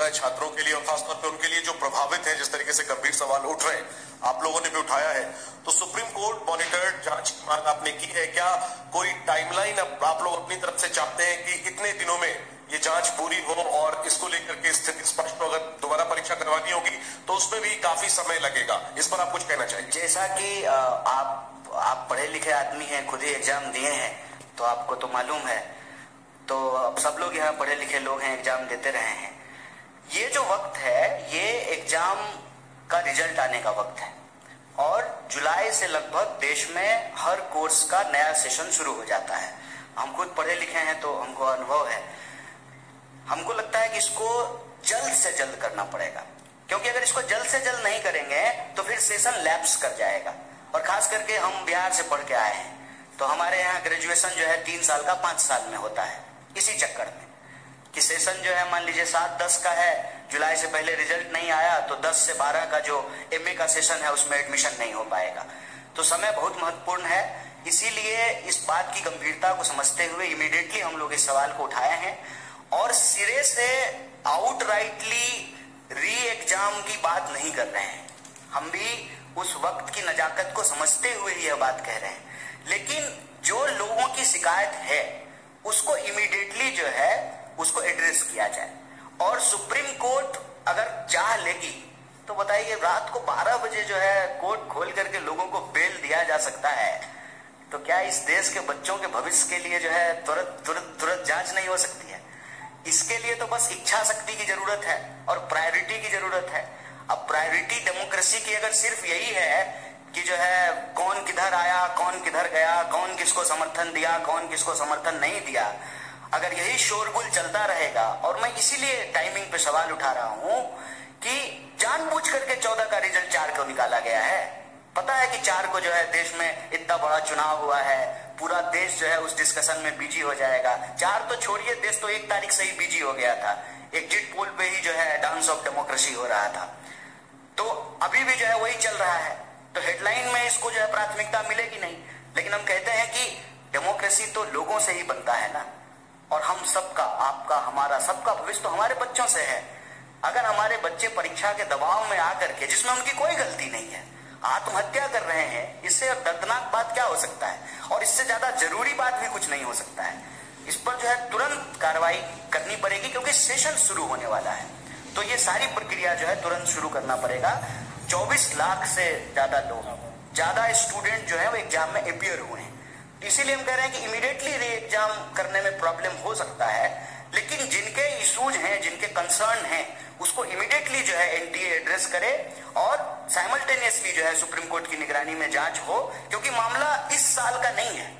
है छात्रों के लिए और खासतौर पे उनके लिए जो प्रभावित हैं, जिस तरीके से गंभीर सवाल उठ रहे हैं, आप लोगों ने भी उठाया है। तो सुप्रीम कोर्ट मॉनिटर्ड जांच की मांग आपने की है, क्या कोई टाइमलाइन आप लोग अपनी तरफ से चाहते हैं कि इतने दिनों में ये जांच पूरी हो और इसको लेकर के स्थिति स्पष्ट हो? अगर दोबारा परीक्षा करवानी होगी तो उसमें भी काफी समय लगेगा, इस पर आप कुछ कहना चाहिए? जैसा कि आप पढ़े लिखे आदमी हैं, खुद ही एग्जाम दिए हैं, तो आपको तो मालूम है। तो अब सब लोग यहाँ पढ़े लिखे लोग हैं, एग्जाम देते रहे हैं। ये जो वक्त है, ये एग्जाम का रिजल्ट आने का वक्त है और जुलाई से लगभग देश में हर कोर्स का नया सेशन शुरू हो जाता है। हम खुद पढ़े लिखे हैं तो हमको अनुभव है। हमको लगता है कि इसको जल्द से जल्द करना पड़ेगा, क्योंकि अगर इसको जल्द से जल्द नहीं करेंगे तो फिर सेशन लैप्स कर जाएगा। और खास करके हम बिहार से पढ़ के आए हैं, तो हमारे यहाँ ग्रेजुएशन जो है 3 साल का 5 साल में होता है। इसी चक्कर में कि सेशन जो है मान लीजिए 7-10 का है, जुलाई से पहले रिजल्ट नहीं आया तो 10 से 12 का जो एमए का सेशन है उसमें एडमिशन नहीं हो पाएगा। तो समय बहुत महत्वपूर्ण है। इसीलिए इस बात की गंभीरता को समझते हुए इमीडिएटली हम लोग इस सवाल को उठाए हैं और सिरे से आउटराइटली री एग्जाम की बात नहीं कर रहे हैं। हम भी उस वक्त की नजाकत को समझते हुए ही यह बात कह रहे हैं, लेकिन जो लोगों की शिकायत है उसको इमीडिएटली जो है उसको एड्रेस किया जाए। और सुप्रीम कोर्ट अगर चाह लेगी तो बताइए, रात को 12 बजे जो है कोर्ट खोल करके लोगों को बेल दिया जा सकता है, तो क्या इस देश के बच्चों के भविष्य के लिए जो है तुरंत जांच नहीं हो सकती है? इसके लिए तो बस इच्छा शक्ति की जरूरत है और प्रायोरिटी की जरूरत है। अब प्रायोरिटी डेमोक्रेसी की अगर सिर्फ यही है कि जो है कौन किधर आया, कौन किधर गया, कौन किसको समर्थन दिया, कौन किसको समर्थन नहीं दिया, अगर यही शोरगुल चलता रहेगा, और मैं इसीलिए टाइमिंग पे सवाल उठा रहा हूं कि जानबूझ करके 14 का रिजल्ट 4 को निकाला गया है। पता है कि 4 को जो है देश में इतना बड़ा चुनाव हुआ है, पूरा देश जो है उस डिस्कशन में बिजी हो जाएगा। 4 तो छोड़िए, देश तो 1 तारीख से ही बिजी हो गया था। एग्जिट पोल पे ही जो है डांस ऑफ डेमोक्रेसी हो रहा था। तो अभी भी जो है वही चल रहा है। तो हेडलाइन में इसको जो है प्राथमिकता मिलेगी नहीं, लेकिन हम कहते हैं कि डेमोक्रेसी तो लोगों से ही बनता है ना, और हम सबका, आपका, हमारा, सबका भविष्य तो हमारे बच्चों से है। अगर हमारे बच्चे परीक्षा के दबाव में आकर के, जिसमें उनकी कोई गलती नहीं है, आत्महत्या कर रहे हैं, इससे दर्दनाक बात क्या हो सकता है? और इससे ज्यादा जरूरी बात भी कुछ नहीं हो सकता है। इस पर जो है तुरंत कार्रवाई करनी पड़ेगी, क्योंकि सेशन शुरू होने वाला है। तो ये सारी प्रक्रिया जो है तुरंत शुरू करना पड़ेगा। 24 लाख से ज्यादा लोग, ज्यादा स्टूडेंट जो है वो एग्जाम में अपीयर हुए हैं। इसीलिए हम कह रहे हैं कि इमीडिएटली री एग्जाम करने में प्रॉब्लम हो सकता है, लेकिन जिनके इश्यूज हैं, जिनके कंसर्न हैं, उसको इमीडिएटली जो है एनटीए एड्रेस करे और साइमल्टेनियसली जो है सुप्रीम कोर्ट की निगरानी में जांच हो, क्योंकि मामला इस साल का नहीं है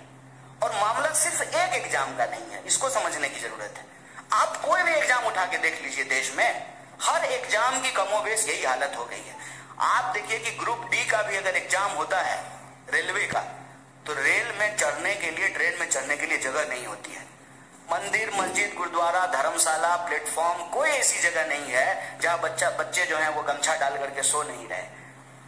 और मामला सिर्फ एक एग्जाम का नहीं है। इसको समझने की जरूरत है। आप कोई भी एग्जाम उठा के देख लीजिए, देश में हर एग्जाम की कमोबेश यही हालत हो गई है। आप देखिए कि ग्रुप डी का भी अगर एग्जाम होता है रेलवे का, तो रेल में चढ़ने के लिए, ट्रेन में चढ़ने के लिए जगह नहीं होती है। मंदिर, मस्जिद, गुरुद्वारा, धर्मशाला, प्लेटफॉर्म, कोई ऐसी जगह नहीं है जहां बच्चे जो हैं वो गमछा डाल करके सो नहीं रहे।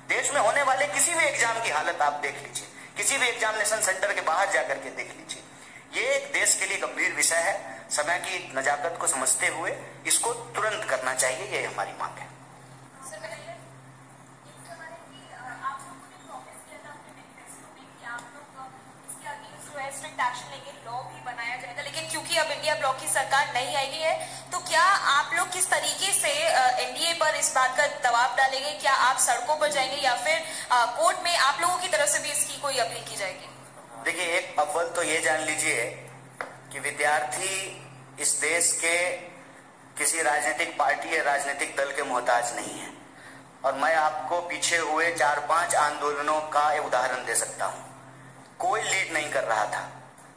देश में होने वाले किसी भी एग्जाम की हालत आप देख लीजिए, किसी भी एग्जामिनेशन सेंटर के बाहर जाकर के देख लीजिए। ये एक देश के लिए गंभीर विषय है। समय की नजाकत को समझते हुए इसको तुरंत करना चाहिए, ये हमारी मांग है। स्ट्रिक्ट एक्शन लेंगे, लॉ भी बनाया जाएगा, लेकिन क्योंकि अब इंडिया ब्लॉक की सरकार नहीं आई है, तो क्या आप लोग किस तरीके से एनडीए पर इस बात का दबाव डालेंगे? क्या आप सड़कों पर जाएंगे या फिर कोर्ट में आप लोगों की तरफ से भी इसकी कोई अपील की जाएगी? देखिए, एक अव्वल तो ये जान लीजिए कि विद्यार्थी इस देश के किसी राजनीतिक पार्टी या राजनीतिक दल के मोहताज नहीं है। और मैं आपको पीछे हुए 4-5 आंदोलनों का एक उदाहरण दे सकता हूं। कोई लीड नहीं कर रहा था,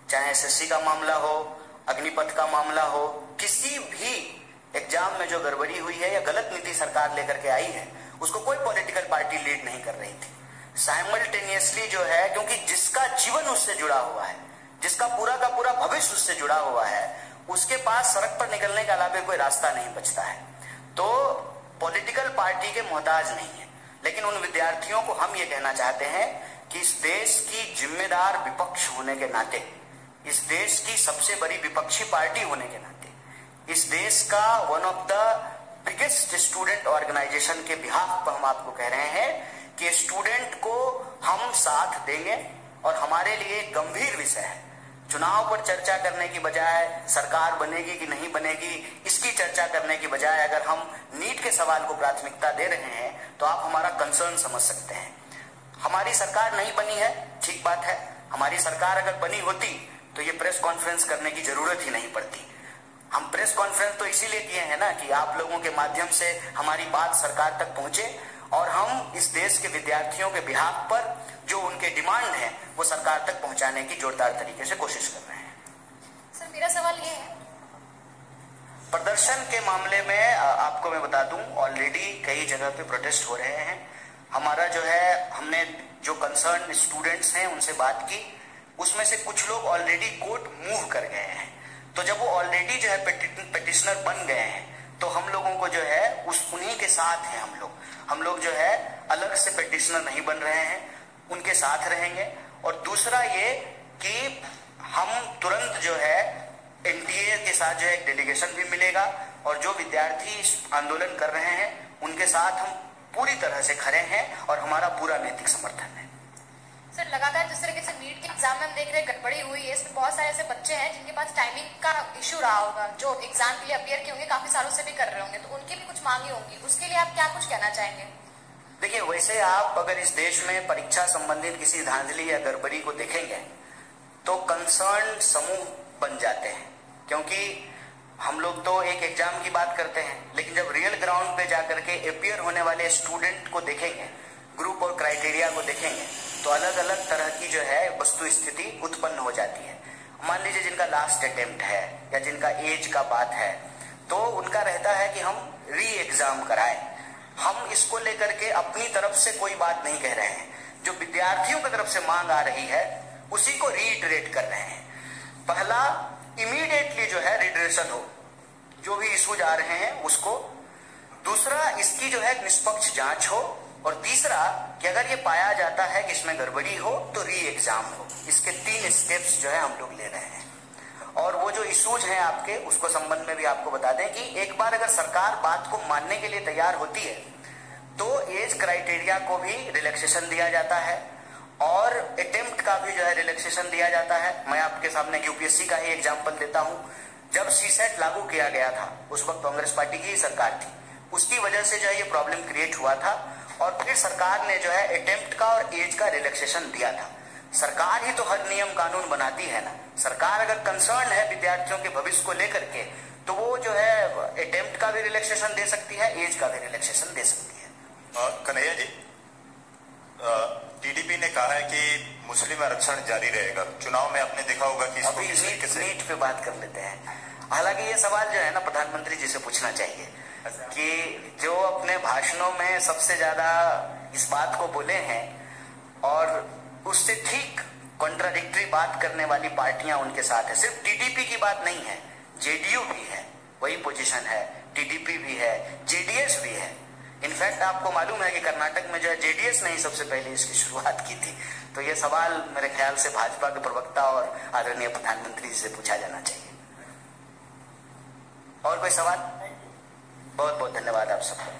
चाहे एसएससी का मामला हो, अग्निपथ का मामला हो, किसी भी एग्जाम में जो गड़बड़ी हुई है या गलत नीति सरकार लेकर के आई है, उसको कोई पॉलिटिकल पार्टी लीड नहीं कर रही थी। साइमल्टेनियसली जो है, क्योंकि जिसका जीवन उससे जुड़ा हुआ है, जिसका पूरा का पूरा भविष्य उससे जुड़ा हुआ है, उसके पास सड़क पर निकलने के अलावा कोई रास्ता नहीं बचता है। तो पॉलिटिकल पार्टी के मोहताज नहीं है। लेकिन उन विद्यार्थियों को हम ये कहना चाहते हैं कि इस देश की जिम्मेदार विपक्ष होने के नाते, इस देश की सबसे बड़ी विपक्षी पार्टी होने के नाते, इस देश का one of the biggest student organization के बिहाफ पर हम आपको कह रहे हैं कि स्टूडेंट को हम साथ देंगे और हमारे लिए गंभीर विषय है। चुनाव पर चर्चा करने की बजाय, सरकार बनेगी कि नहीं बनेगी इसकी चर्चा करने की बजाय, अगर हम नीट के सवाल को प्राथमिकता दे रहे हैं तो आप हमारा कंसर्न समझ सकते हैं। हमारी सरकार नहीं बनी है, ठीक बात है। हमारी सरकार अगर बनी होती तो ये प्रेस कॉन्फ्रेंस करने की जरूरत ही नहीं पड़ती। हम प्रेस कॉन्फ्रेंस तो इसीलिए किए हैं ना कि आप लोगों के माध्यम से हमारी बात सरकार तक पहुंचे और हम इस देश के विद्यार्थियों के बिहाफ पर जो उनके डिमांड है वो सरकार तक पहुंचाने की जोरदार तरीके से कोशिश कर रहे हैं। सर मेरा सवाल ये है, प्रदर्शन के मामले में आपको मैं बता दूं, ऑलरेडी कई जगह पे प्रोटेस्ट हो रहे हैं। हमारा जो है, हमने जो कंसर्न स्टूडेंट्स हैं उनसे बात की, उसमें से कुछ लोग ऑलरेडी कोर्ट मूव कर गए हैं। तो जब वो ऑलरेडी जो है पेटिशनर बन गए हैं तो हम लोगों को जो है उन्हीं के साथ हैं। हम लोग जो है अलग से पेटिशनर नहीं बन रहे हैं, उनके साथ रहेंगे। और दूसरा ये कि हम तुरंत जो है एनटीए के साथ जो है एक डेलीगेशन भी मिलेगा और जो विद्यार्थी आंदोलन कर रहे हैं उनके साथ हम पूरी तरह से खड़े हैं और हमारा पूरा नैतिक समर्थन है। सर लगातार जिस तरीके से नीट के एग्जाम में हम देख रहे हैं गड़बड़ी हुई है, इसमें बहुत सारे ऐसे बच्चे हैं जिनके पास टाइमिंग का इशू रहा होगा, जो एग्जाम के लिए अपियर किए होंगे, काफी सालों से भी कर रहे होंगे, तो उनकी भी कुछ मांगी होंगी, उसके लिए आप क्या कुछ कहना चाहेंगे? देखिए, वैसे आप अगर इस देश में परीक्षा संबंधित किसी धांधली या गड़बड़ी को देखेंगे तो कंसर्न समूह बन जाते हैं, क्योंकि हम लोग तो एक एग्जाम की बात करते हैं, लेकिन जब रियल ग्राउंड पे जाकर के अपियर होने वाले स्टूडेंट को देखेंगे, ग्रुप और क्राइटेरिया को देखेंगे, तो अलग अलग तरह की जो है वस्तु स्थिति उत्पन्न हो जाती है। मान लीजिए जिनका लास्ट अटेम्प्ट है या जिनका एज का बात है, तो उनका रहता है कि हम री एग्जाम कराएं। हम इसको लेकर के अपनी तरफ से कोई बात नहीं कह रहे हैं, जो विद्यार्थियों की तरफ से मांग आ रही है उसी को रीइटरेट कर रहे हैं। पहला, इमीडिएटली जो है रिड्रेशन हो, जो भी इशूज आ रहे हैं उसको। दूसरा, इसकी जो है निष्पक्ष जांच हो। और तीसरा कि अगर ये पाया जाता है कि इसमें गड़बड़ी हो तो री एग्जाम हो। इसके 3 स्टेप्स जो है हम लोग ले रहे हैं। और वो जो इशूज हैं आपके, उसको संबंध में भी आपको बता दें कि एक बार अगर सरकार बात को मानने के लिए तैयार होती है तो एज क्राइटेरिया को भी रिलैक्सेशन दिया जाता है और अटेम्प्ट का भी जो है रिलैक्सेशन दिया जाता है। मैं आपके सामने यूपीएससी का ही एग्जाम्पल देता हूं। जब सीसेट लागू किया गया था उस वक्त कांग्रेस पार्टी की ही सरकार थी, उसकी वजह से जो है ये प्रॉब्लम क्रिएट हुआ था और फिर सरकार ने जो है अटेम्प्ट का और एज का रिलैक्सेशन दिया था। सरकार ही तो हर नियम कानून बनाती है ना। सरकार अगर कंसर्न है विद्यार्थियों के भविष्य को लेकर के तो वो जो है अटेम्प्ट का भी रिलैक्सेशन दे सकती है, एज का भी रिलैक्सेशन दे सकती है। कन्हैया जी, टीडीपी ने कहा है कि मुस्लिम आरक्षण जारी रहेगा। चुनाव में आपने देखा होगा कि अभी नीट पे बात कर लेते हैं। हालांकि ये सवाल जो है ना प्रधानमंत्री जी से पूछना चाहिए कि जो अपने भाषणों में सबसे ज्यादा इस बात को बोले हैं और उससे ठीक कॉन्ट्राडिक्टरी बात करने वाली पार्टियां उनके साथ है। सिर्फ टीडीपी की बात नहीं है, जेडीयू भी है, वही पोजीशन है, टीडीपी भी है, जेडीएस भी है। इनफैक्ट आपको मालूम है कि कर्नाटक में जो है जेडीएस ने ही सबसे पहले इसकी शुरुआत की थी। तो ये सवाल मेरे ख्याल से भाजपा के प्रवक्ता और आदरणीय प्रधानमंत्री जी से पूछा जाना चाहिए। और कोई सवाल? बहुत बहुत धन्यवाद आप सबको।